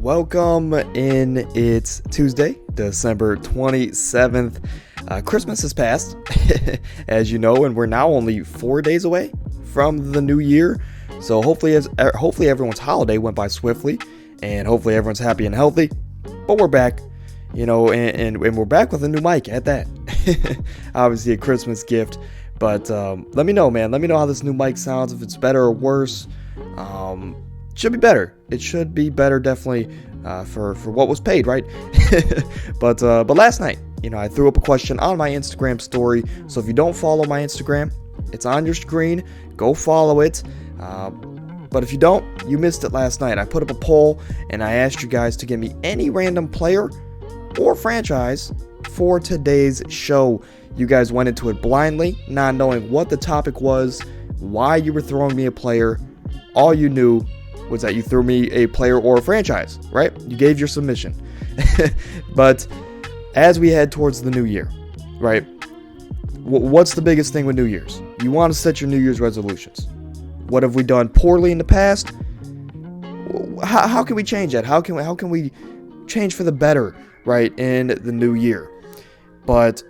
Welcome in. It's Tuesday, December 27th. Christmas has passed, as you know, and we're now only 4 days away from the new year. So hopefully everyone's holiday went by swiftly, and hopefully everyone's happy and healthy. But we're back, and we're back with a new mic at that. Obviously a Christmas gift. But let me know, man. Let me know how this new mic sounds, if it's better or worse. Should be better. It should be better, definitely, for what was paid, right? But last night, I threw up a question on my Instagram story. So if you don't follow my Instagram, it's on your screen. Go follow it. But if you don't, you missed it last night. I put up a poll, and I asked you guys to give me any random player or franchise for today's show. You guys went into it blindly, not knowing what the topic was, why you were throwing me a player. All you knew was that you threw me a player or a franchise, right? You gave your submission. But as we head towards the new year, right? What's the biggest thing with New Year's? You want to set your New Year's resolutions. What have we done poorly in the past? How can we change that? How can we change for the better, right, in the new year? But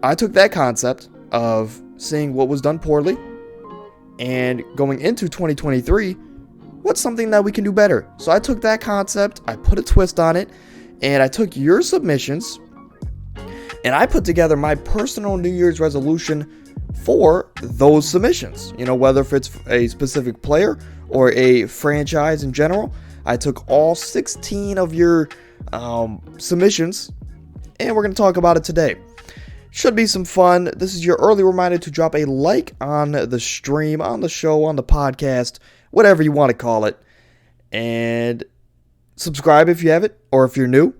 I took that concept of seeing what was done poorly and going into 2023, what's something that we can do better? So I took that concept, I put a twist on it, and I took your submissions, and I put together my personal New Year's resolution for those submissions. Whether if it's a specific player or a franchise in general. I took all 16 of your submissions, and we're going to talk about it today. Should be some fun. This is your early reminder to drop a like on the stream, on the show, on the podcast, whatever you want to call it. And subscribe if you haven't, or if you're new.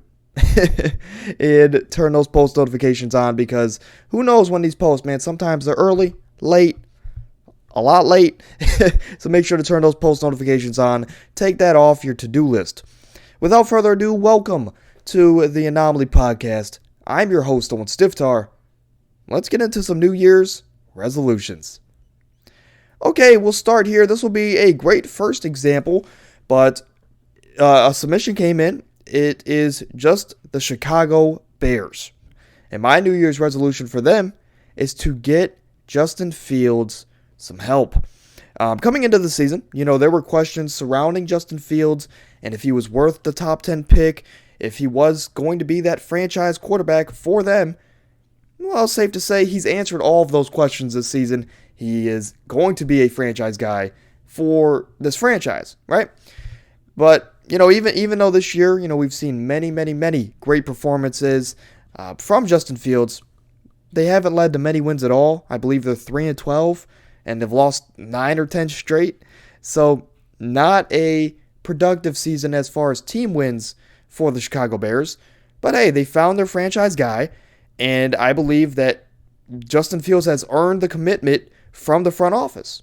And turn those post notifications on, because who knows when these posts, man. Sometimes they're early, late, a lot late. So make sure to turn those post notifications on. Take that off your to-do list. Without further ado, welcome to the Anomaly Podcast. I'm your host, Owen Stiftar. Let's get into some New Year's resolutions. Okay, we'll start here. This will be a great first example, but a submission came in. It is just the Chicago Bears. And my New Year's resolution for them is to get Justin Fields some help. Coming into the season, there were questions surrounding Justin Fields and if he was worth the top 10 pick, if he was going to be that franchise quarterback for them. Well, safe to say he's answered all of those questions this season. He is going to be a franchise guy for this franchise, right? But, even though this year, we've seen many great performances from Justin Fields, they haven't led to many wins at all. I believe they're 3-12, and they've lost 9 or 10 straight. So, not a productive season as far as team wins for the Chicago Bears. But hey, they found their franchise guy, and I believe that Justin Fields has earned the commitment from the front office.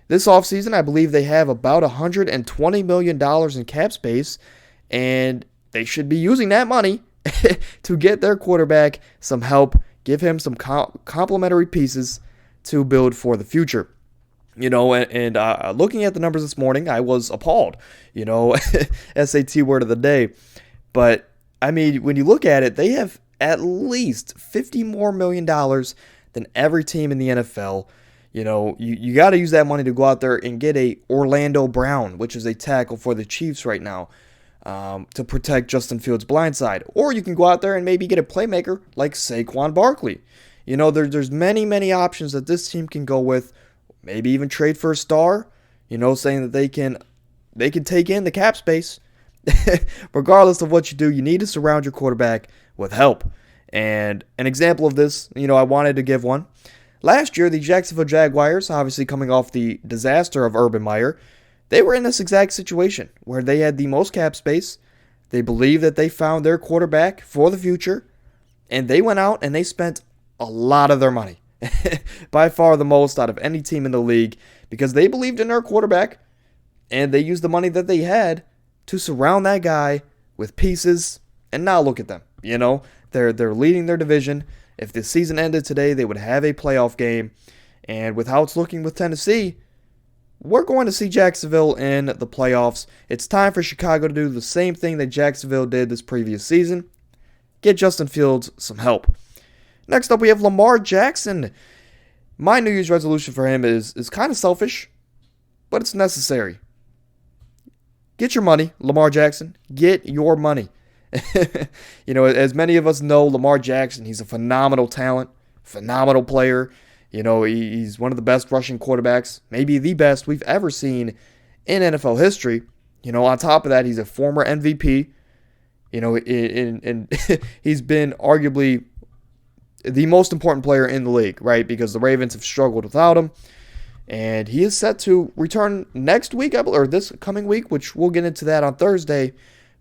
This offseason, I believe they have about $120 million in cap space, and they should be using that money to get their quarterback some help, give him some complementary pieces to build for the future. And looking at the numbers this morning, I was appalled, SAT word of the day. But, I mean, when you look at it, they have at least $50 more million than every team in the NFL. You got to use that money to go out there and get a Orlando Brown, which is a tackle for the Chiefs right now, to protect Justin Fields' blindside. Or you can go out there and maybe get a playmaker like Saquon Barkley. There's many options that this team can go with. Maybe even trade for a star, saying that they can take in the cap space. Regardless of what you do, you need to surround your quarterback with help. And an example of this, I wanted to give one. Last year, the Jacksonville Jaguars, obviously coming off the disaster of Urban Meyer, they were in this exact situation where they had the most cap space. They believed that they found their quarterback for the future, and they went out and they spent a lot of their money. By far the most out of any team in the league, because they believed in their quarterback, and they used the money that they had to surround that guy with pieces. And now look at them. They're leading their division. If the season ended today, they would have a playoff game. And with how it's looking with Tennessee, we're going to see Jacksonville in the playoffs. It's time for Chicago to do the same thing that Jacksonville did this previous season. Get Justin Fields some help. Next up, we have Lamar Jackson. My New Year's resolution for him is kind of selfish, but it's necessary. Get your money, Lamar Jackson. Get your money. As many of us know, Lamar Jackson, he's a phenomenal talent, phenomenal player. He's one of the best rushing quarterbacks, maybe the best we've ever seen in NFL history. On top of that, he's a former MVP. And he's been arguably the most important player in the league, right? Because the Ravens have struggled without him. And he is set to return next week, or this coming week, which we'll get into that on Thursday.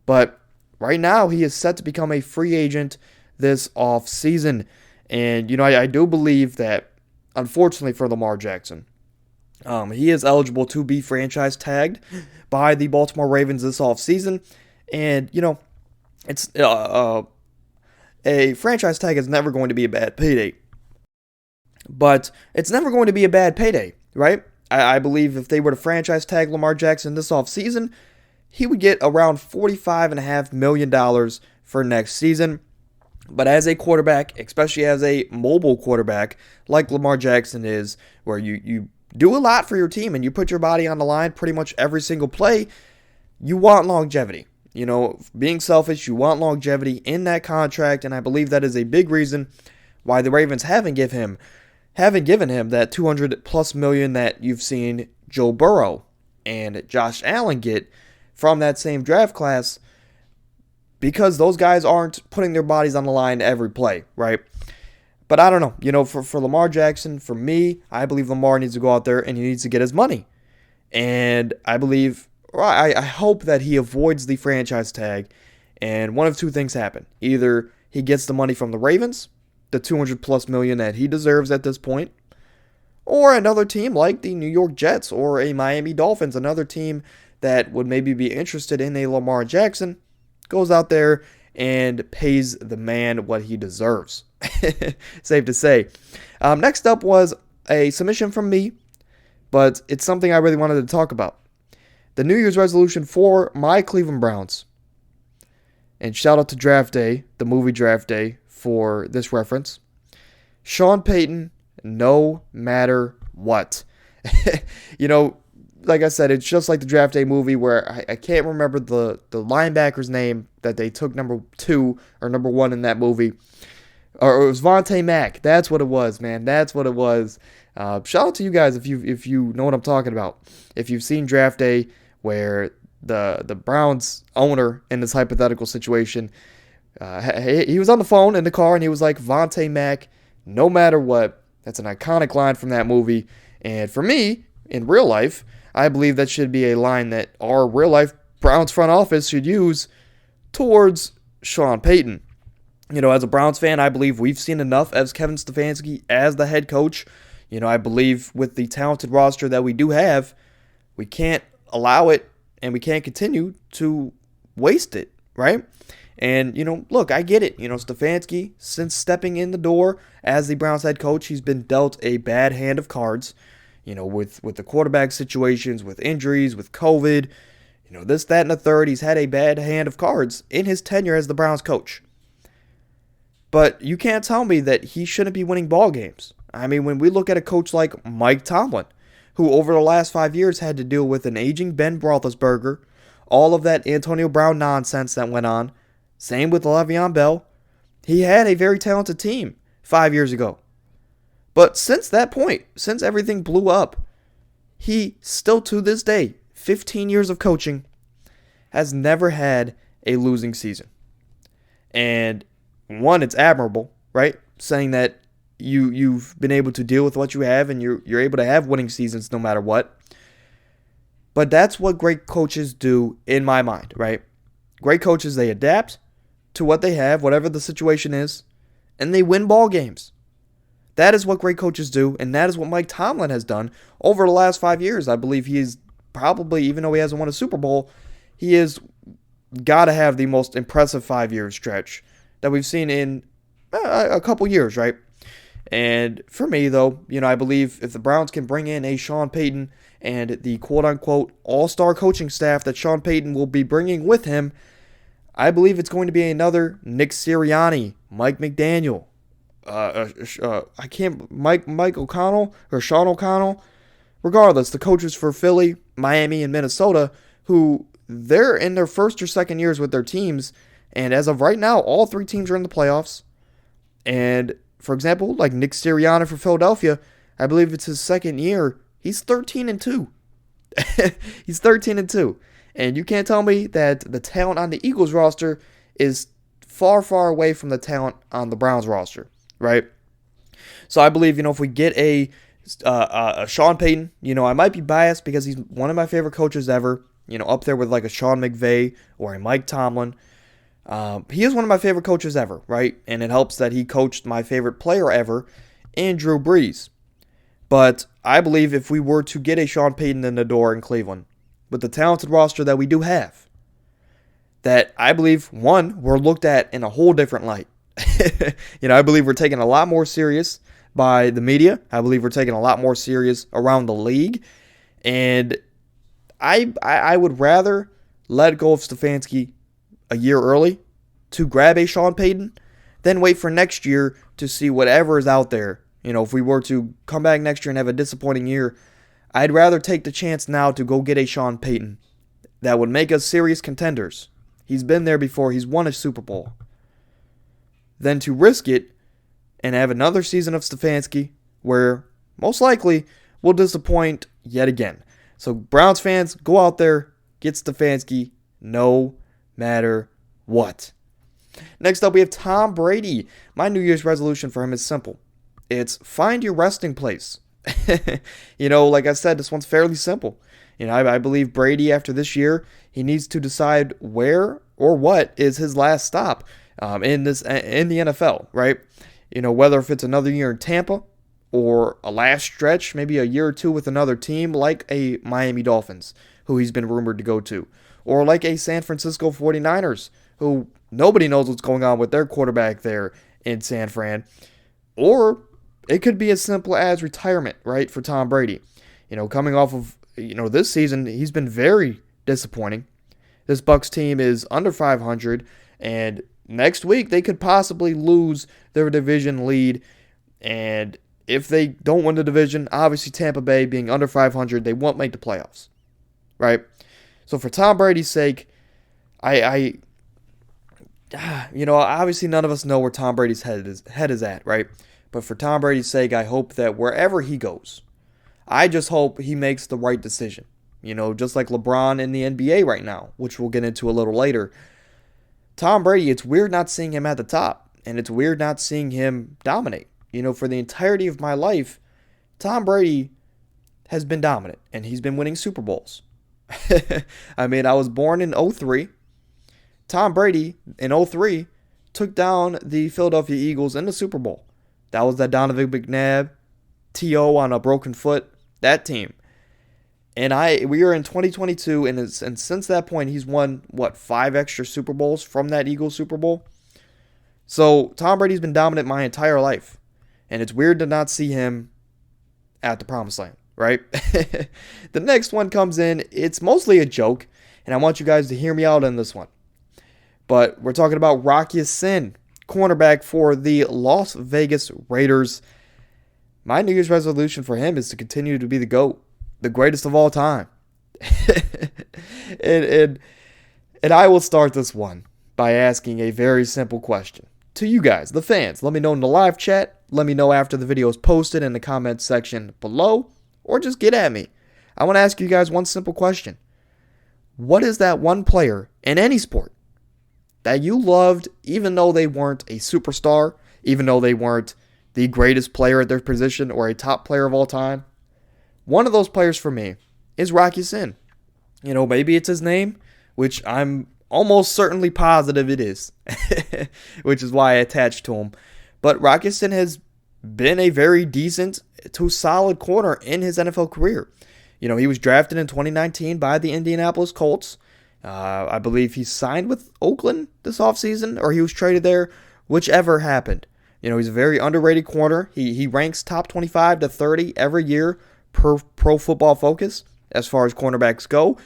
But right now, he is set to become a free agent this offseason. And, I do believe that, unfortunately for Lamar Jackson, he is eligible to be franchise tagged by the Baltimore Ravens this offseason. And, it's a franchise tag is never going to be a bad payday. But it's never going to be a bad payday, right? I believe if they were to franchise tag Lamar Jackson this offseason, he would get around $45.5 million for next season. But as a quarterback, especially as a mobile quarterback like Lamar Jackson is, where you do a lot for your team and you put your body on the line pretty much every single play, you want longevity. Being selfish, you want longevity in that contract, and I believe that is a big reason why the Ravens haven't given him that $200+ million that you've seen Joe Burrow and Josh Allen get from that same draft class, because those guys aren't putting their bodies on the line every play, right? But I don't know. For Lamar Jackson, for me, I believe Lamar needs to go out there and he needs to get his money. And I hope that he avoids the franchise tag, and one of two things happen. Either he gets the money from the Ravens, the $200+ million that he deserves at this point, or another team like the New York Jets or a Miami Dolphins, another team that would maybe be interested in a Lamar Jackson, goes out there and pays the man what he deserves. Safe to say. Next up was a submission from me, but it's something I really wanted to talk about. The New Year's resolution for my Cleveland Browns. And shout out to Draft Day, the movie Draft Day, for this reference. Sean Payton, no matter what. Like I said, it's just like the Draft Day movie where I can't remember the linebacker's name that they took number 2 or number 1 in that movie. Or it was Vontae Mack. That's what it was, man. That's what it was. Shout out to you guys if you know what I'm talking about. If you've seen Draft Day, where the Browns owner in this hypothetical situation, he was on the phone in the car and he was like, Vontae Mack, no matter what. That's an iconic line from that movie. And for me, in real life, I believe that should be a line that our real life Browns front office should use towards Sean Payton. As a Browns fan, I believe we've seen enough as Kevin Stefanski as the head coach. I believe with the talented roster that we do have, we can't allow it and we can't continue to waste it, right? And, look, I get it. Stefanski, since stepping in the door as the Browns head coach, he's been dealt a bad hand of cards, with the quarterback situations, with injuries, with COVID, this, that, and the third. He's had a bad hand of cards in his tenure as the Browns coach. But you can't tell me that he shouldn't be winning ball games. I mean, when we look at a coach like Mike Tomlin, who over the last 5 years had to deal with an aging Ben Roethlisberger, all of that Antonio Brown nonsense that went on, same with Le'Veon Bell, he had a very talented team 5 years ago. But since that point, since everything blew up, he still to this day, 15 years of coaching, has never had a losing season. And one, it's admirable, right? Saying that you've been able to deal with what you have and you're able to have winning seasons no matter what. But that's what great coaches do in my mind, right? Great coaches, they adapt to what they have, whatever the situation is, and they win ball games. That is what great coaches do, and that is what Mike Tomlin has done over the last 5 years. I believe he is probably, even though he hasn't won a Super Bowl, he has got to have the most impressive 5-year stretch that we've seen in a couple years, right? And for me, though, I believe if the Browns can bring in a Sean Payton and the quote-unquote all-star coaching staff that Sean Payton will be bringing with him, I believe it's going to be another Nick Sirianni, Mike McDaniel, Mike O'Connell or Sean O'Connell. Regardless, the coaches for Philly, Miami, and Minnesota, who they're in their first or second years with their teams, and as of right now, all three teams are in the playoffs. And for example, like Nick Sirianni for Philadelphia, I believe it's his second year. He's 13-2. He's 13-2. And you can't tell me that the talent on the Eagles roster is far, far away from the talent on the Browns roster, right? So I believe, if we get a Sean Payton, I might be biased because he's one of my favorite coaches ever, up there with like a Sean McVay or a Mike Tomlin. He is one of my favorite coaches ever, right? And it helps that he coached my favorite player ever in Drew Brees. But I believe if we were to get a Sean Payton in the door in Cleveland, with the talented roster that we do have, that I believe, one, we're looked at in a whole different light. I believe we're taken a lot more serious by the media. I believe we're taken a lot more serious around the league. And I would rather let go of Stefanski a year early to grab a Sean Payton than wait for next year to see whatever is out there. If we were to come back next year and have a disappointing year, I'd rather take the chance now to go get a Sean Payton that would make us serious contenders. He's been there before. He's won a Super Bowl. Than to risk it and have another season of Stefanski where most likely we'll disappoint yet again. So Browns fans, go out there, get Stefanski no matter what. Next up, we have Tom Brady. My New Year's resolution for him is simple. It's find your resting place. Like I said, this one's fairly simple. I believe Brady, after this year, he needs to decide where or what is his last stop in the NFL, right? Whether if it's another year in Tampa or a last stretch, maybe a year or two with another team like a Miami Dolphins, who he's been rumored to go to, or like a San Francisco 49ers, who nobody knows what's going on with their quarterback there in San Fran, or it could be as simple as retirement, right, for Tom Brady. Coming off of, this season, he's been very disappointing. This Bucs team is under 500, and next week they could possibly lose their division lead. And if they don't win the division, obviously Tampa Bay being under 500, they won't make the playoffs, right? So for Tom Brady's sake, obviously none of us know where Tom Brady's head is at, right? But for Tom Brady's sake, I hope that wherever he goes, I just hope he makes the right decision. Just like LeBron in the NBA right now, which we'll get into a little later. Tom Brady, it's weird not seeing him at the top, and it's weird not seeing him dominate. For the entirety of my life, Tom Brady has been dominant, and he's been winning Super Bowls. I was born in 2003. Tom Brady, in 2003, took down the Philadelphia Eagles in the Super Bowl. That was that Donovan McNabb, T.O. on a broken foot, that team. And we are in 2022, and since that point, he's won, 5 extra Super Bowls from that Eagles Super Bowl? So, Tom Brady's been dominant my entire life. And it's weird to not see him at the promised land, right? The next one comes in, it's mostly a joke, and I want you guys to hear me out on this one. But we're talking about Rock Ya-Sin, cornerback for the Las Vegas Raiders. My New Year's resolution for him is to continue to be the GOAT, the greatest of all time. and I will start this one by asking a very simple question to you guys, the fans. Let me know in the live chat. Let me know after the video is posted in the comments section below, or just get at me. I want to ask you guys one simple question. What is that one player in any sport that you loved even though they weren't a superstar, even though they weren't the greatest player at their position or a top player of all time? One of those players for me is Rock Ya-Sin. Maybe it's his name, which I'm almost certainly positive it is, which is why I attached to him. But Rock Ya-Sin has been a very decent to solid corner in his NFL career. He was drafted in 2019 by the Indianapolis Colts. I believe he signed with Oakland this offseason, or he was traded there, whichever happened. He's a very underrated corner. He ranks top 25 to 30 every year per Pro Football Focus as far as cornerbacks go.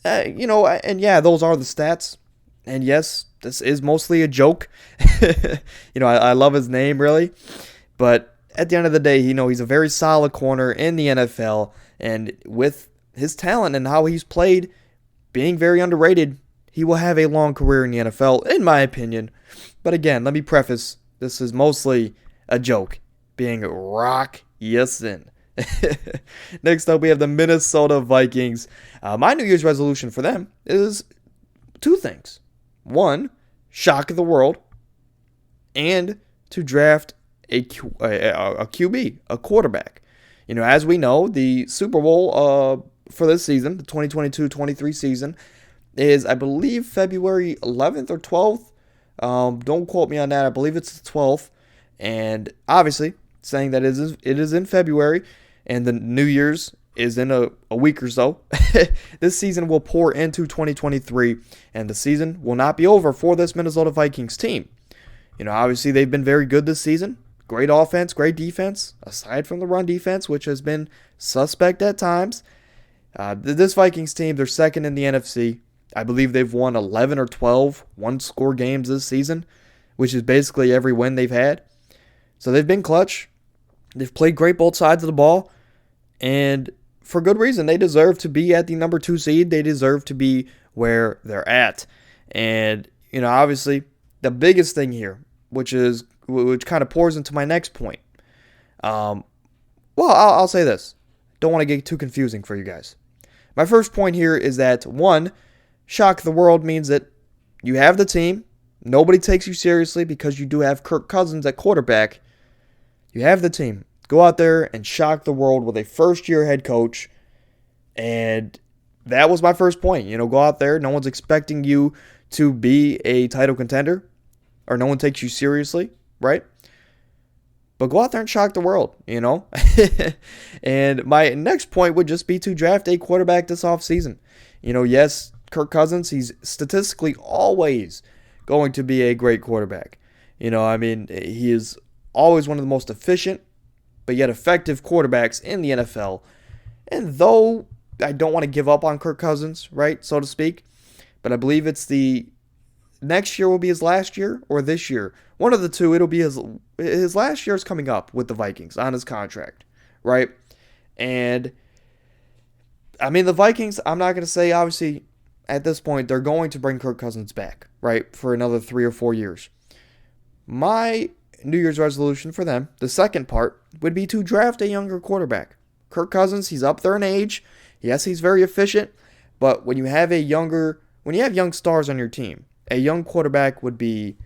And yeah, those are the stats. And yes, this is mostly a joke. I love his name, really. But at the end of the day, he's a very solid corner in the NFL. And with his talent and how he's played, being very underrated, he will have a long career in the NFL, in my opinion. But again, let me preface, this is mostly a joke, being rock yes-in. Next up, we have the Minnesota Vikings. My New Year's resolution for them is two things. One, shock the world, and to draft a QB, a quarterback. As we know, the Super Bowl for this season, the 2022-23 season, is, I believe, February 11th or 12th. Don't quote me on that. I believe it's the 12th. And obviously, saying that it is in February, and the New Year's is in a week or so. This season will pour into 2023, and the season will not be over for this Minnesota Vikings team. Obviously, they've been very good this season. Great offense, great defense, aside from the run defense, which has been suspect at times. This Vikings team, they're second in the NFC. I believe they've won 11 or 12 one-score games this season, which is basically every win they've had. So they've been clutch. They've played great both sides of the ball. And for good reason. They deserve to be at the number 2 seed. They deserve to be where they're at. And, obviously, the biggest thing here, which kind of pours into my next point. I'll say this. Don't want to get too confusing for you guys. My first point here is that, one, shock the world means that you have the team. Nobody takes you seriously because you do have Kirk Cousins at quarterback. You have the team. Go out there and shock the world with a first-year head coach. And that was my first point. Go out there. No one's expecting you to be a title contender, or no one takes you seriously, right? But go out there and shock the world, And my next point would just be to draft a quarterback this offseason. Yes, Kirk Cousins, he's statistically always going to be a great quarterback. He is always one of the most efficient, but yet effective quarterbacks in the NFL. And though I don't want to give up on Kirk Cousins, right, so to speak, but I believe it's the next year will be his last year, or this year. One of the two, it'll be his last year is coming up with the Vikings on his contract, right? And, the Vikings, I'm not going to say, obviously, at this point, they're going to bring Kirk Cousins back, right, for another 3 or 4 years. My New Year's resolution for them, the second part, would be to draft a younger quarterback. Kirk Cousins, he's up there in age. Yes, he's very efficient, but when you have young stars on your team, a young quarterback would be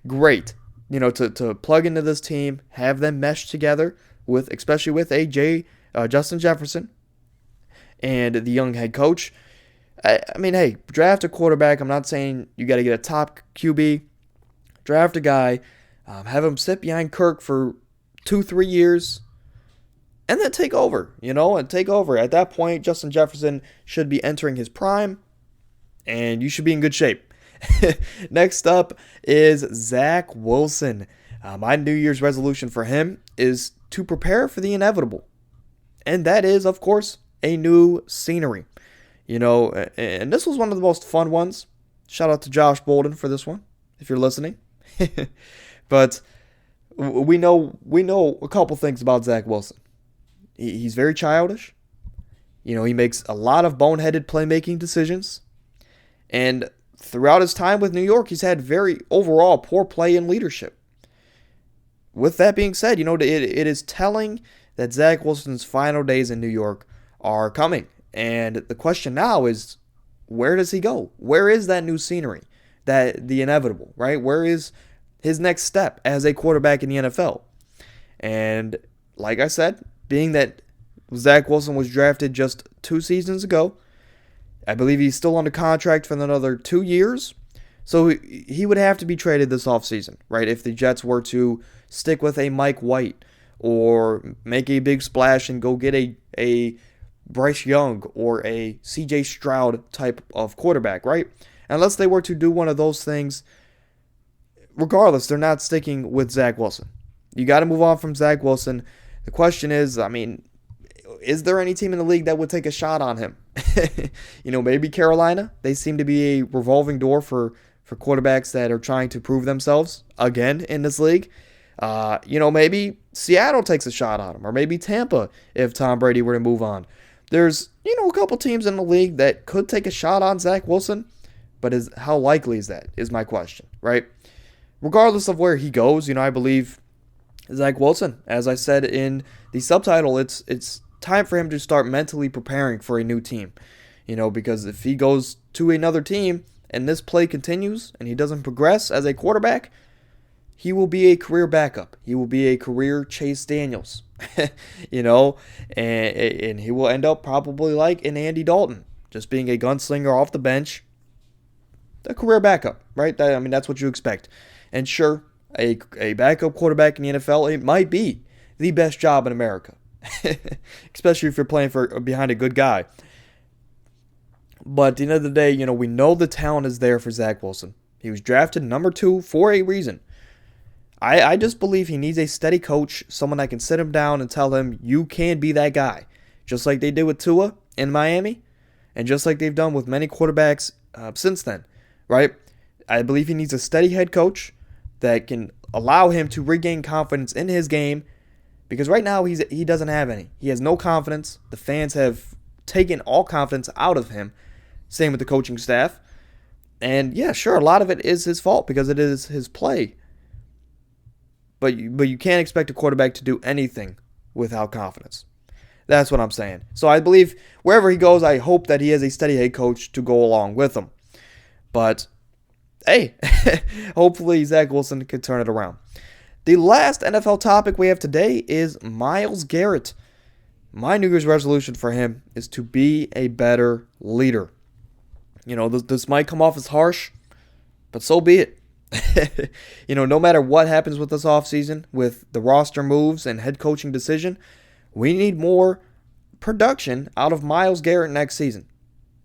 great, to plug into this team, have them mesh together especially with Justin Jefferson and the young head coach. Hey, draft a quarterback. I'm not saying you got to get a top QB. Draft a guy, have him sit behind Kirk for 2-3 years, and then take over, and take over. At that point, Justin Jefferson should be entering his prime, and you should be in good shape. Next up is Zach Wilson. My New Year's resolution for him is to prepare for the inevitable. And that is, of course, a new scenery. And this was one of the most fun ones. Shout out to Josh Bolden for this one, if you're listening. But we know a couple things about Zach Wilson. He's very childish. He makes a lot of boneheaded playmaking decisions. And throughout his time with New York, he's had very overall poor play and leadership. With that being said, it is telling that Zach Wilson's final days in New York are coming. And the question now is, where does he go? Where is that new scenery? The inevitable, right? Where is his next step as a quarterback in the NFL? And like I said, being that Zach Wilson was drafted just 2 seasons ago, I believe he's still under contract for another 2 years. So he would have to be traded this offseason, right? If the Jets were to stick with a Mike White or make a big splash and go get a Bryce Young or a CJ Stroud type of quarterback, right? Unless they were to do one of those things, regardless, they're not sticking with Zach Wilson. You got to move on from Zach Wilson. The question is, is there any team in the league that would take a shot on him? Maybe Carolina. They seem to be a revolving door for quarterbacks that are trying to prove themselves again in this league. Maybe Seattle takes a shot on him, or maybe Tampa if Tom Brady were to move on. There's, a couple teams in the league that could take a shot on Zach Wilson, but how likely is that, is my question, right? Regardless of where he goes, I believe Zach Wilson, as I said in the subtitle, it's time for him to start mentally preparing for a new team, because if he goes to another team and this play continues and he doesn't progress as a quarterback, he will be a career backup. He will be a career Chase Daniels, and he will end up probably like an Andy Dalton, just being a gunslinger off the bench, a career backup, right? That's what you expect. And sure, a backup quarterback in the NFL, it might be the best job in America, especially if you're playing behind a good guy. But at the end of the day, we know the talent is there for Zach Wilson. He was drafted number 2 for a reason. I just believe he needs a steady coach, someone that can sit him down and tell him, you can be that guy. Just like they did with Tua in Miami, and just like they've done with many quarterbacks since then, right? I believe he needs a steady head coach that can allow him to regain confidence in his game, because right now he doesn't have any. He has no confidence. The fans have taken all confidence out of him. Same with the coaching staff. And yeah, sure, a lot of it is his fault because it is his play. But you can't expect a quarterback to do anything without confidence. That's what I'm saying. So I believe wherever he goes, I hope that he has a steady head coach to go along with him. But hey, hopefully Zach Wilson can turn it around. The last NFL topic we have today is Myles Garrett. My New Year's resolution for him is to be a better leader. This might come off as harsh, but so be it. No matter what happens with this offseason, with the roster moves and head coaching decision, we need more production out of Myles Garrett next season.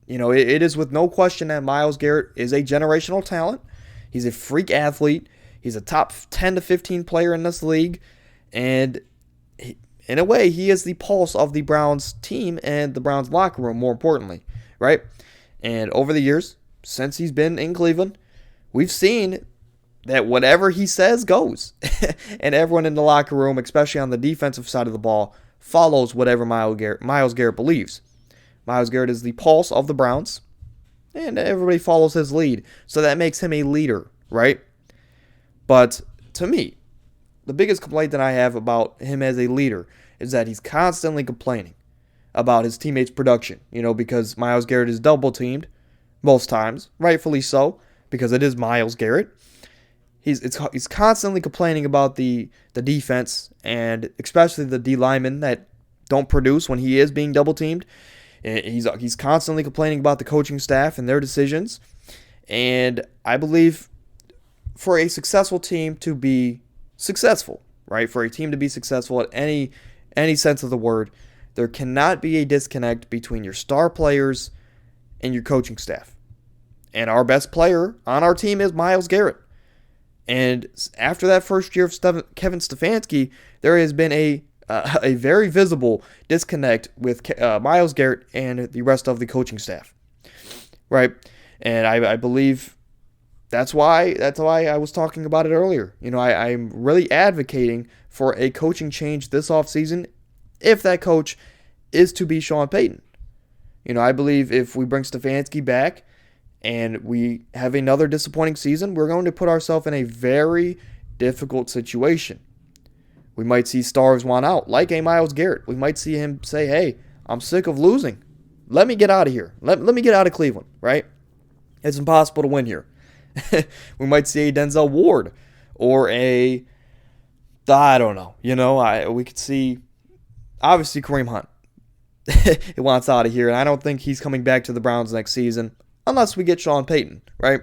It is with no question that Myles Garrett is a generational talent. He's a freak athlete. He's a top 10 to 15 player in this league. And in a way, he is the pulse of the Browns team and the Browns locker room, more importantly, right? And over the years, since he's been in Cleveland, we've seen that whatever he says goes. And everyone in the locker room, especially on the defensive side of the ball, follows whatever Myles Garrett believes. Myles Garrett is the pulse of the Browns, and everybody follows his lead. So that makes him a leader, right? But to me, the biggest complaint that I have about him as a leader is that he's constantly complaining about his teammates' production, because Myles Garrett is double teamed most times, rightfully so, because it is Myles Garrett. He's constantly complaining about the defense, and especially the D linemen that don't produce when he is being double teamed. He's constantly complaining about the coaching staff and their decisions. And I believe for a successful team to be successful, right? For a team to be successful at any sense of the word, there cannot be a disconnect between your star players and your coaching staff. And our best player on our team is Myles Garrett. And after that first year of Kevin Stefanski, there has been a very visible disconnect with Myles Garrett and the rest of the coaching staff, right? And I believe that's why I was talking about it earlier. I'm really advocating for a coaching change this offseason if that coach is to be Sean Payton. I believe if we bring Stefanski back and we have another disappointing season, we're going to put ourselves in a very difficult situation. We might see stars want out, like a Myles Garrett. We might see him say, hey, I'm sick of losing. Let me get out of here. Let me get out of Cleveland, right? It's impossible to win here. We might see a Denzel Ward or I don't know. We could see, obviously, Kareem Hunt. He wants out of here, and I don't think he's coming back to the Browns next season unless we get Sean Payton, right?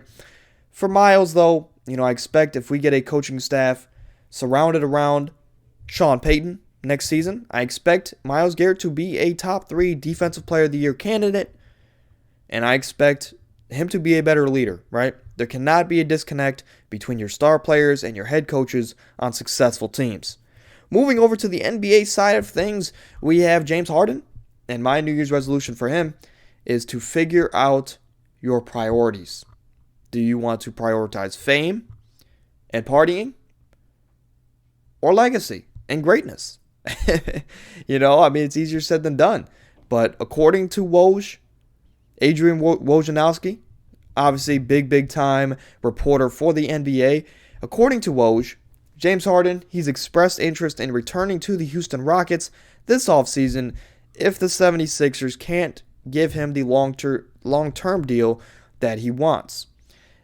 For Myles, though, I expect if we get a coaching staff surrounded around Sean Payton next season, I expect Myles Garrett to be a top 3 Defensive Player of the Year candidate, and I expect him to be a better leader, right? There cannot be a disconnect between your star players and your head coaches on successful teams. Moving over to the NBA side of things, we have James Harden, and my New Year's resolution for him is to figure out your priorities. Do you want to prioritize fame and partying, or legacy and greatness? It's easier said than done. But according to Woj, Adrian Wojnarowski, obviously big time reporter for the NBA, according to Woj, James Harden, he's expressed interest in returning to the Houston Rockets this offseason if the 76ers can't give him the long-term deal that he wants.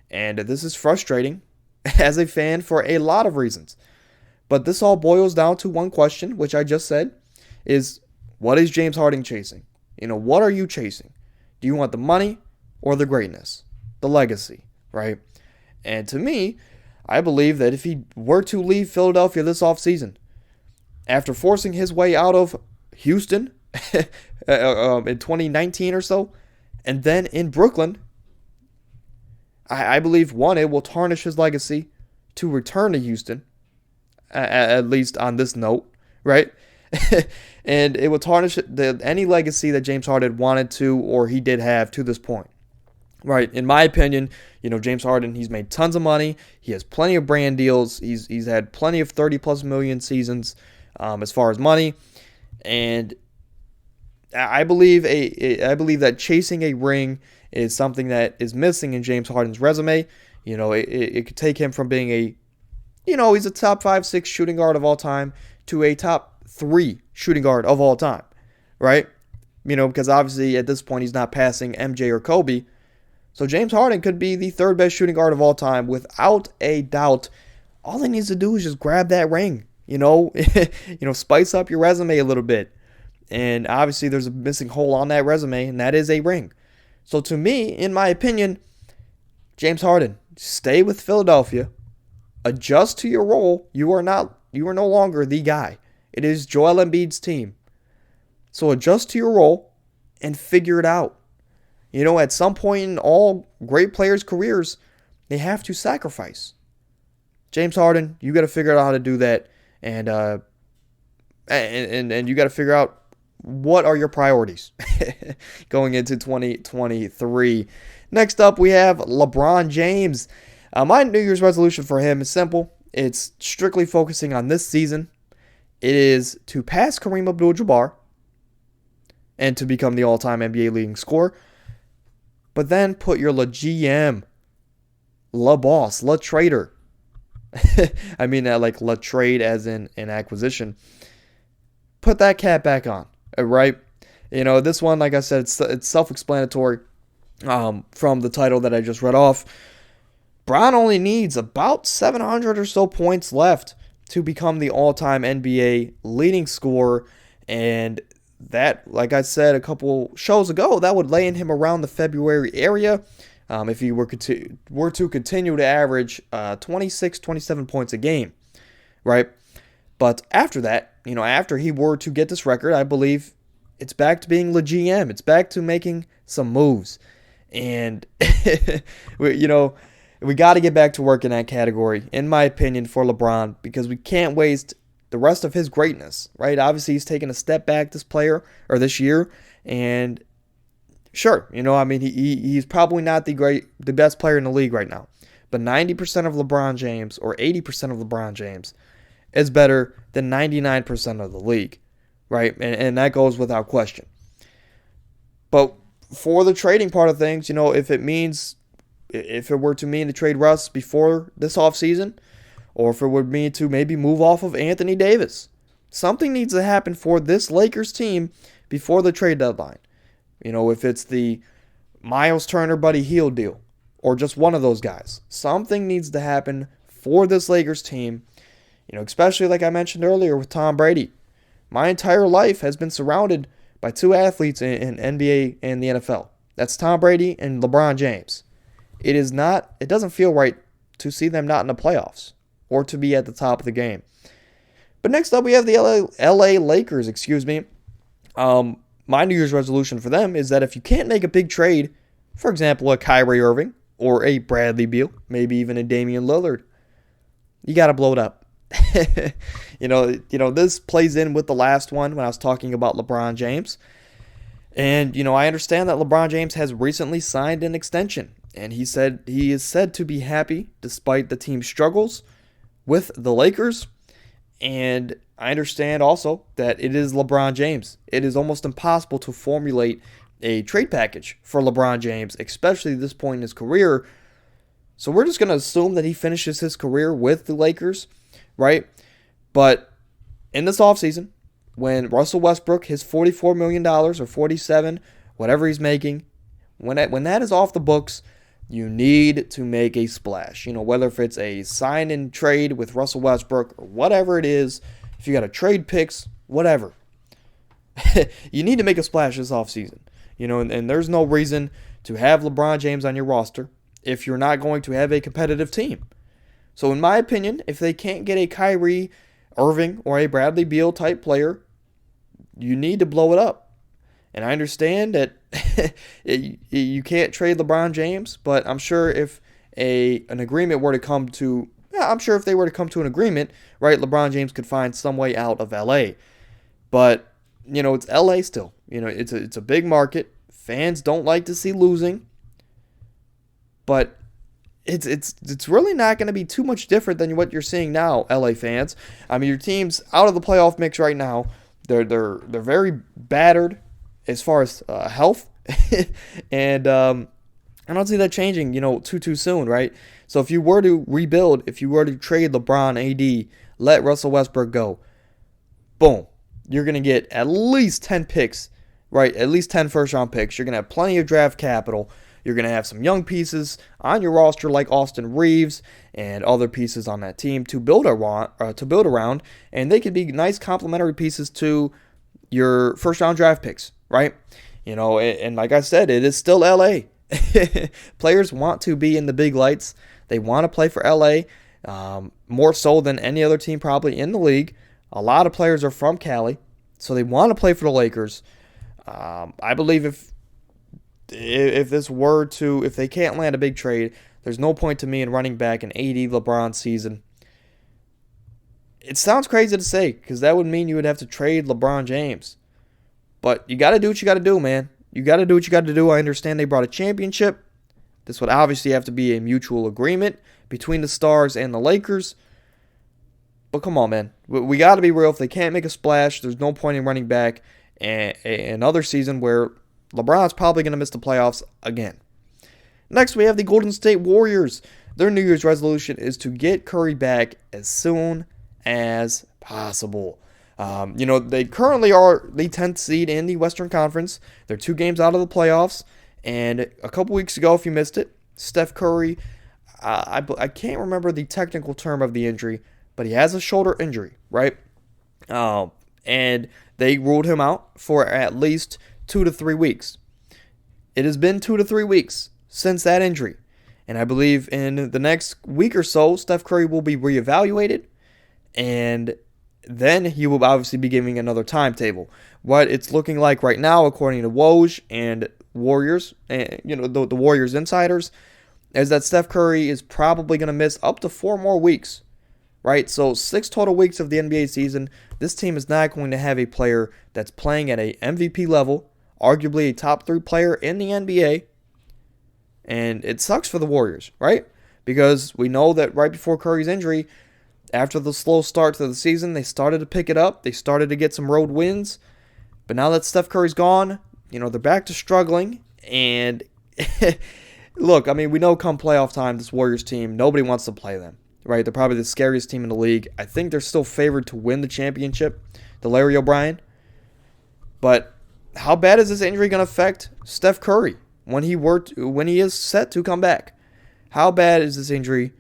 And this is frustrating as a fan for a lot of reasons. But this all boils down to one question, which I just said, is what is James Harden chasing? What are you chasing? Do you want the money or the greatness? The legacy, right? And to me, I believe that if he were to leave Philadelphia this offseason, after forcing his way out of Houston in 2019 or so, and then in Brooklyn, I believe, one, it will tarnish his legacy to return to Houston, at least on this note, right? And it will tarnish any legacy that James Harden wanted to or he did have to this point. Right, in my opinion, James Harden, he's made tons of money. He has plenty of brand deals. He's had plenty of 30-plus million seasons as far as money. And I believe that chasing a ring is something that is missing in James Harden's resume. It could take him from being he's a top 5, 6 shooting guard of all time to a top 3 shooting guard of all time, right? Because obviously at this point he's not passing MJ or Kobe. So James Harden could be the third best shooting guard of all time without a doubt. All he needs to do is just grab that ring, spice up your resume a little bit. And obviously there's a missing hole on that resume, and that is a ring. So to me, in my opinion, James Harden, stay with Philadelphia, adjust to your role. You are no longer the guy. It is Joel Embiid's team. So adjust to your role and figure it out. At some point in all great players' careers, they have to sacrifice. James Harden, you got to figure out how to do that, and you got to figure out what are your priorities going into 2023. Next up, we have LeBron James. My New Year's resolution for him is simple. It's strictly focusing on this season. It is to pass Kareem Abdul-Jabbar and to become the all-time NBA leading scorer. But then put your GM, boss, trader. I mean that like trade as in an acquisition. Put that cap back on, right? This one, like I said, it's self-explanatory from the title that I just read off. Bron only needs about 700 or so points left to become the all-time NBA leading scorer, and that, like I said a couple shows ago, that would land him around the February area if he were to continue to average 26, 27 points a game, right? But after that, after he were to get this record, I believe it's back to being the GM. It's back to making some moves. And, we got to get back to work in that category, in my opinion, for LeBron, because we can't waste the rest of his greatness, right? Obviously, he's taken a step back this year, and sure, he's probably not the best player in the league right now, but 90% of LeBron James or 80% of LeBron James is better than 99% of the league, right? And that goes without question. But for the trading part of things, if it were to mean to trade Russ before this offseason, or if it would mean to maybe move off of Anthony Davis, something needs to happen for this Lakers team before the trade deadline. If it's the Miles Turner, Buddy Hield deal, or just one of those guys, something needs to happen for this Lakers team, especially like I mentioned earlier with Tom Brady. My entire life has been surrounded by two athletes in NBA and the NFL. That's Tom Brady and LeBron James. It doesn't feel right to see them not in the playoffs or to be at the top of the game. But next up, we have the LA Lakers, My New Year's resolution for them is that if you can't make a big trade, for example, a Kyrie Irving or a Bradley Beal, maybe even a Damian Lillard. You got to blow it up. This plays in with the last one when I was talking about LeBron James. And, I understand that LeBron James has recently signed an extension. And he said he is said to be happy despite the team's struggles with the Lakers. And I understand also that it is LeBron James. It is almost impossible to formulate a trade package for LeBron James, especially at this point in his career. So we're just going to assume that he finishes his career with the Lakers, right? But in this offseason, when Russell Westbrook, his $44 million or $47, whatever he's making, when that is off the books, you need to make a splash. Whether if it's a sign and trade with Russell Westbrook or whatever it is, if you got to trade picks, whatever. You need to make a splash this offseason. And there's no reason to have LeBron James on your roster if you're not going to have a competitive team. So in my opinion, if they can't get a Kyrie Irving or a Bradley Beal type player, you need to blow it up. And I understand that you can't trade LeBron James, but I'm sure if an agreement were to come to, if they were to come to an agreement, right, LeBron James could find some way out of LA. But, it's LA still. It's a big market. Fans don't like to see losing. But it's really not going to be too much different than what you're seeing now, LA fans. I mean, your team's out of the playoff mix right now. They're very battered as far as health, and I don't see that changing, too soon, right? So if you were to rebuild, if you were to trade LeBron, AD, let Russell Westbrook go, boom, you're going to get at least 10 picks, right? At least 10 first-round picks. You're going to have plenty of draft capital. You're going to have some young pieces on your roster like Austin Reeves and other pieces on that team to build around, and they could be nice complementary pieces to your first-round draft picks, right? And like I said, it is still LA. Players want to be in the big lights. They want to play for LA more so than any other team probably in the league. A lot of players are from Cali, so they want to play for the Lakers. I believe if they can't land a big trade, there's no point to me in running back an AD LeBron season. It sounds crazy to say because that would mean you would have to trade LeBron James. But you got to do what you got to do, man. You got to do what you got to do. I understand they brought a championship. This would obviously have to be a mutual agreement between the Stars and the Lakers. But come on, man. We got to be real. If they can't make a splash, there's no point in running back another season where LeBron's probably going to miss the playoffs again. Next, we have the Golden State Warriors. Their New Year's resolution is to get Curry back as soon as possible. They currently are the 10th seed in the Western Conference. They're 2 games out of the playoffs. And a couple weeks ago, if you missed it, Steph Curry, I can't remember the technical term of the injury, but he has a shoulder injury, right? And they ruled him out for at least 2 to 3 weeks. It has been 2 to 3 weeks since that injury. And I believe in the next week or so, Steph Curry will be reevaluated. And then he will obviously be giving another timetable. What it's looking like right now, according to Woj and Warriors, the Warriors insiders, is that Steph Curry is probably going to miss up to 4 more weeks. Right? So 6 total weeks of the NBA season. This team is not going to have a player that's playing at a MVP level, arguably a top 3 player in the NBA. And it sucks for the Warriors, right? Because we know that right before Curry's injury, after the slow start to the season, they started to pick it up. They started to get some road wins. But now that Steph Curry's gone, they're back to struggling. And look, I mean, we know come playoff time, this Warriors team, nobody wants to play them. Right? They're probably the scariest team in the league. I think they're still favored to win the championship, the Larry O'Brien. But how bad is this injury going to affect Steph Curry when he is set to come back? How bad is this injury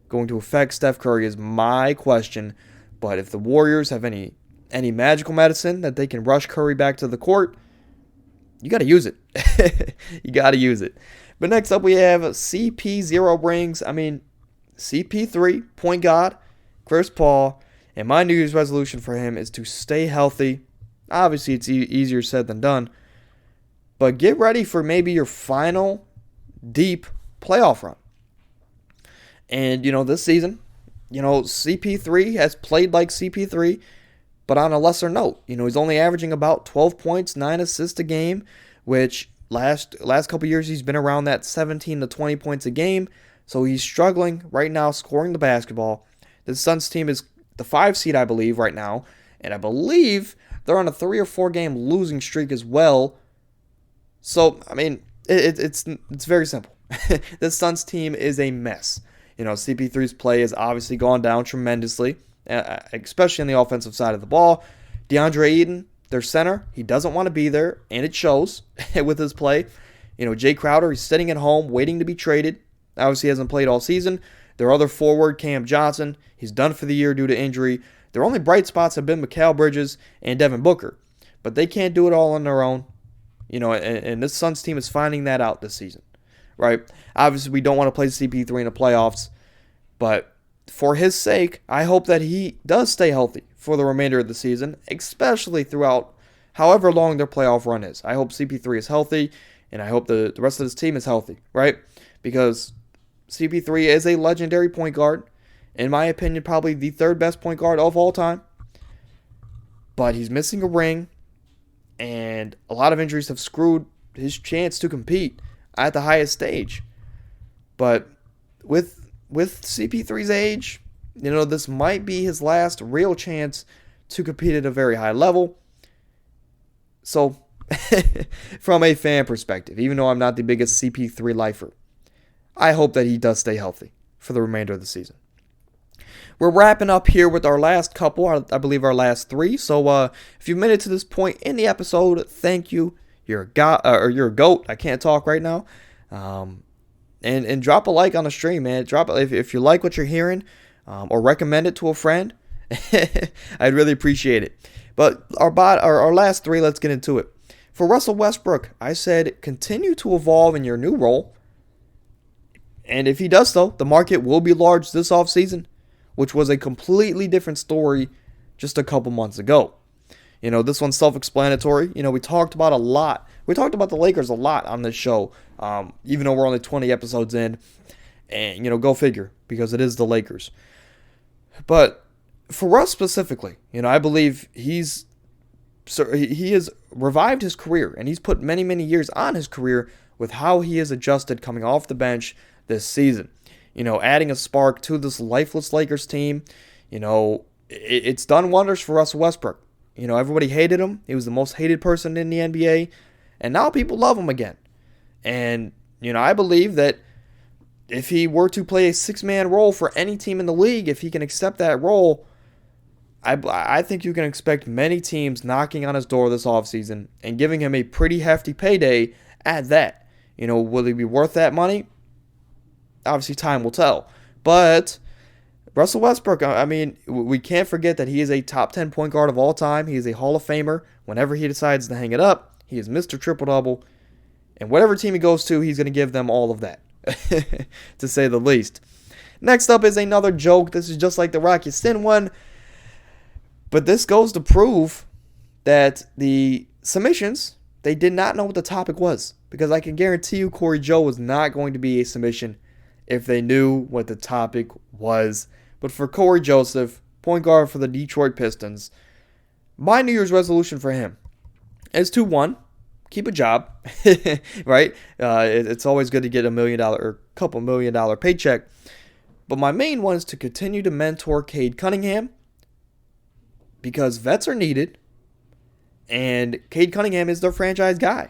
going to affect Steph Curry is my question. But if the Warriors have any magical medicine that they can rush Curry back to the court, you got to use it. You got to use it. But next up we have CP0 rings. I mean, CP3, point guard, Chris Paul, and my New Year's resolution for him is to stay healthy. Obviously, it's easier said than done, but get ready for maybe your final deep playoff run. And, this season, CP3 has played like CP3, but on a lesser note. He's only averaging about 12 points, 9 assists a game, which last couple years he's been around that 17 to 20 points a game. So he's struggling right now scoring the basketball. The Suns team is the 5 seed, I believe, right now. And I believe they're on a 3 or 4 game losing streak as well. So, it's very simple. This Suns team is a mess. CP3's play has obviously gone down tremendously, especially on the offensive side of the ball. DeAndre Ayton, their center, he doesn't want to be there, and it shows with his play. Jay Crowder, he's sitting at home waiting to be traded. Obviously, he hasn't played all season. Their other forward, Cam Johnson, he's done for the year due to injury. Their only bright spots have been Mikal Bridges and Devin Booker, but they can't do it all on their own. And this Suns team is finding that out this season, right? Obviously, we don't want to play CP3 in the playoffs, but for his sake, I hope that he does stay healthy for the remainder of the season, especially throughout however long their playoff run is. I hope CP3 is healthy, and I hope the rest of this team is healthy, right? Because CP3 is a legendary point guard. In my opinion, probably the 3rd best point guard of all time. But he's missing a ring, and a lot of injuries have screwed his chance to compete at the highest stage. But with CP3's age, this might be his last real chance to compete at a very high level. So, from a fan perspective, even though I'm not the biggest CP3 lifer, I hope that he does stay healthy for the remainder of the season. We're wrapping up here with our last couple, I believe our last 3. So if you've made it to this point in the episode, thank you. You're a goat. I can't talk right now. And drop a like on the stream, man. Drop it if you like what you're hearing, or recommend it to a friend. I'd really appreciate it. But our last 3, let's get into it. For Russell Westbrook, I said continue to evolve in your new role. And if he does so, the market will be large this offseason, which was a completely different story just a couple months ago. This one's self-explanatory. We talked about a lot. We talked about the Lakers a lot on this show, even though we're only 20 episodes in. And, go figure, because it is the Lakers. But for Russ specifically, I believe he has revived his career, and he's put many, many years on his career with how he has adjusted coming off the bench this season. Adding a spark to this lifeless Lakers team, it's done wonders for Russell Westbrook. Everybody hated him. He was the most hated person in the NBA, and now people love him again. And, I believe that if he were to play a 6-man role for any team in the league, if he can accept that role, I think you can expect many teams knocking on his door this offseason and giving him a pretty hefty payday at that. Will he be worth that money? Obviously, time will tell. But Russell Westbrook, we can't forget that he is a top 10 point guard of all time. He is a Hall of Famer. Whenever he decides to hang it up, he is Mr. Triple-Double. And whatever team he goes to, he's going to give them all of that, to say the least. Next up is another joke. This is just like the Rocky Sin one. But this goes to prove that the submissions, they did not know what the topic was. Because I can guarantee you Cory Joe was not going to be a submission if they knew what the topic was. But for Cory Joseph, point guard for the Detroit Pistons, my New Year's resolution for him is to, 1, keep a job, right? It's always good to get $1 million or couple $1 million paycheck. But my main one is to continue to mentor Cade Cunningham, because vets are needed, and Cade Cunningham is their franchise guy.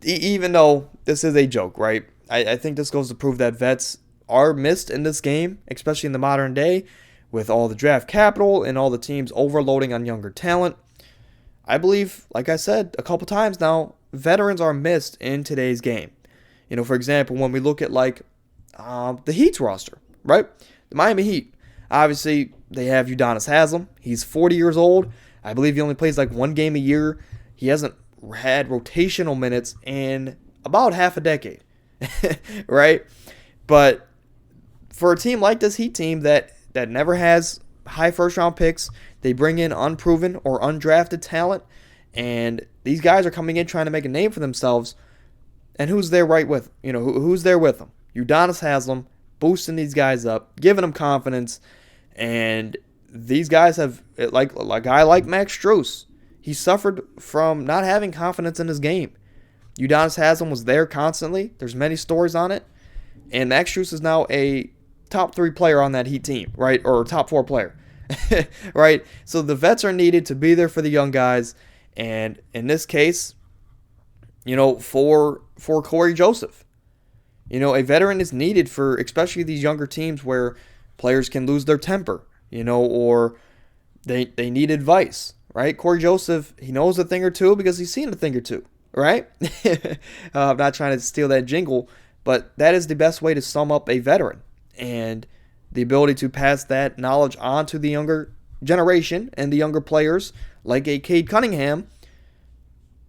Even though this is a joke, right? I think this goes to prove that vets are missed in this game, especially in the modern day, with all the draft capital and all the teams overloading on younger talent. I believe, like I said a couple times now, veterans are missed in today's game. For example, when we look at the Heat's roster, right? The Miami Heat. Obviously, they have Udonis Haslem. He's 40 years old. I believe he only plays 1 game a year. He hasn't had rotational minutes in about half a decade, right? But for a team like this Heat team that never has high first-round picks, they bring in unproven or undrafted talent, and these guys are coming in trying to make a name for themselves. And who's there right with, who's there with them? Udonis Haslem, boosting these guys up, giving them confidence. And these guys have, like a guy like Max Strus, he suffered from not having confidence in his game. Udonis Haslem was there constantly. There's many stories on it. And Max Strus is now a top 3 player on that Heat team, right? Or top 4 player, right? So the vets are needed to be there for the young guys. And in this case, for Cory Joseph, a veteran is needed for especially these younger teams where players can lose their temper, or they need advice, right? Cory Joseph, he knows a thing or two because he's seen a thing or two, right? I'm not trying to steal that jingle, but that is the best way to sum up a veteran. And the ability to pass that knowledge on to the younger generation and the younger players like a Cade Cunningham,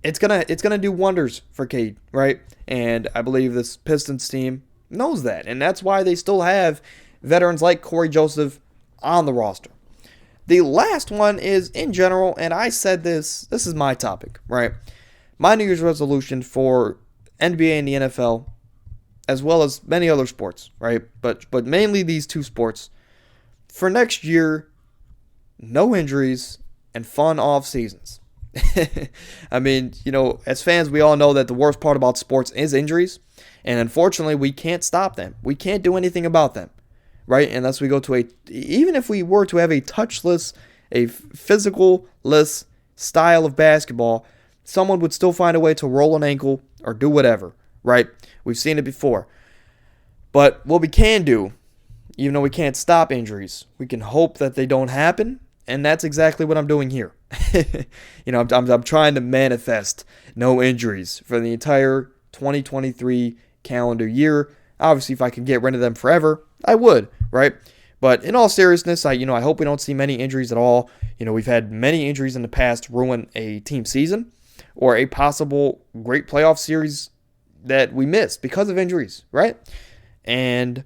it's gonna do wonders for Cade, right? And I believe this Pistons team knows that, and that's why they still have veterans like Cory Joseph on the roster. The last one is in general, and I said this is my topic, right? My New Year's resolution for NBA and the NFL, as well as many other sports, right? But mainly these 2 sports. For next year, no injuries and fun off seasons. I mean, as fans, we all know that the worst part about sports is injuries. And unfortunately, we can't stop them. We can't do anything about them, right? Unless we go to even if we were to have a touchless, a physical-less style of basketball, someone would still find a way to roll an ankle or do whatever, right? We've seen it before. But what we can do, even though we can't stop injuries, we can hope that they don't happen. And that's exactly what I'm doing here. I'm trying to manifest no injuries for the entire 2023 calendar year. Obviously, if I can get rid of them forever, I would, right? But in all seriousness, I hope we don't see many injuries at all. We've had many injuries in the past ruin a team season or a possible great playoff series that we missed because of injuries, right? And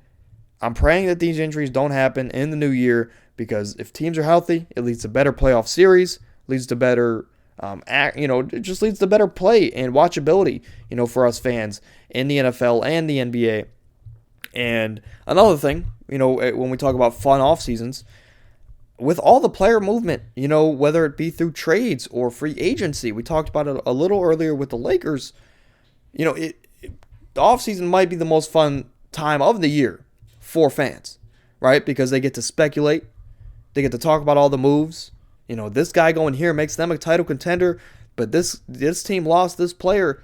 I'm praying that these injuries don't happen in the new year, because if teams are healthy, it leads to better playoff series, leads to better, it just leads to better play and watchability, for us fans in the NFL and the NBA. And another thing, when we talk about fun off seasons, with all the player movement, whether it be through trades or free agency, we talked about it a little earlier with the Lakers. The offseason might be the most fun time of the year for fans, right? Because they get to speculate. They get to talk about all the moves. This guy going here makes them a title contender, but this team lost this player.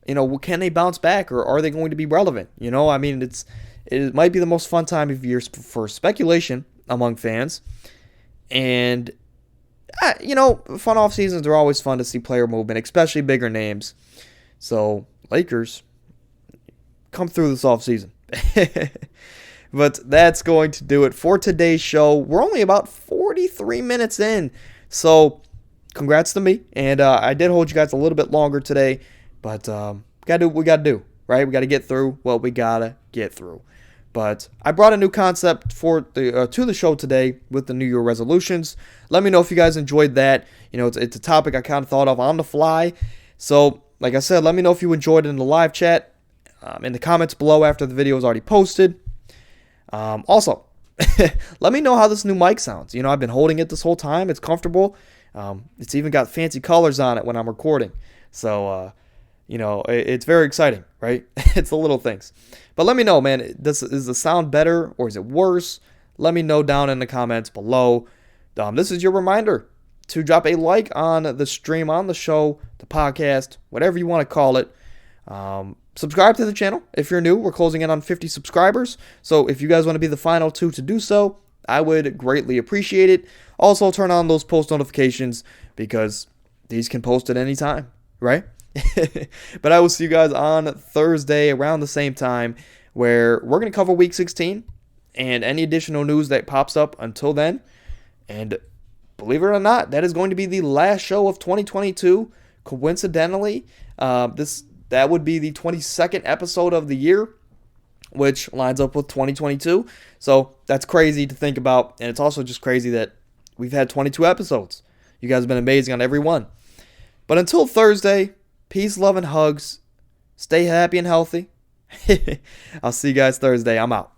Can they bounce back, or are they going to be relevant? I mean, it might be the most fun time of year for speculation among fans. And, fun off seasons are always fun to see player movement, especially bigger names. So, Lakers, come through this off season. But that's going to do it for today's show. We're only about 43 minutes in, so congrats to me. And I did hold you guys a little bit longer today, but we gotta do what we gotta do, right? We gotta get through what we gotta get through. But I brought a new concept to the show today with the New Year resolutions. Let me know if you guys enjoyed that. It's a topic I kind of thought of on the fly. So, like I said, let me know if you enjoyed it in the live chat, in the comments below after the video is already posted. Also, let me know how this new mic sounds. I've been holding it this whole time. It's comfortable. It's even got fancy colors on it when I'm recording. So, it's very exciting, right? It's the little things. But let me know, man, is the sound better or is it worse? Let me know down in the comments below. This is your reminder to drop a like on the stream, on the show, the podcast, whatever you want to call it. Subscribe to the channel if you're new. We're closing in on 50 subscribers. So if you guys want to be the final 2 to do so, I would greatly appreciate it. Also, turn on those post notifications because these can post at any time, right? But I will see you guys on Thursday around the same time, where we're going to cover Week 16 and any additional news that pops up until then. And believe it or not, that is going to be the last show of 2022. Coincidentally, that would be the 22nd episode of the year, which lines up with 2022. So that's crazy to think about. And it's also just crazy that we've had 22 episodes. You guys have been amazing on every one. But until Thursday, peace, love, and hugs. Stay happy and healthy. I'll see you guys Thursday. I'm out.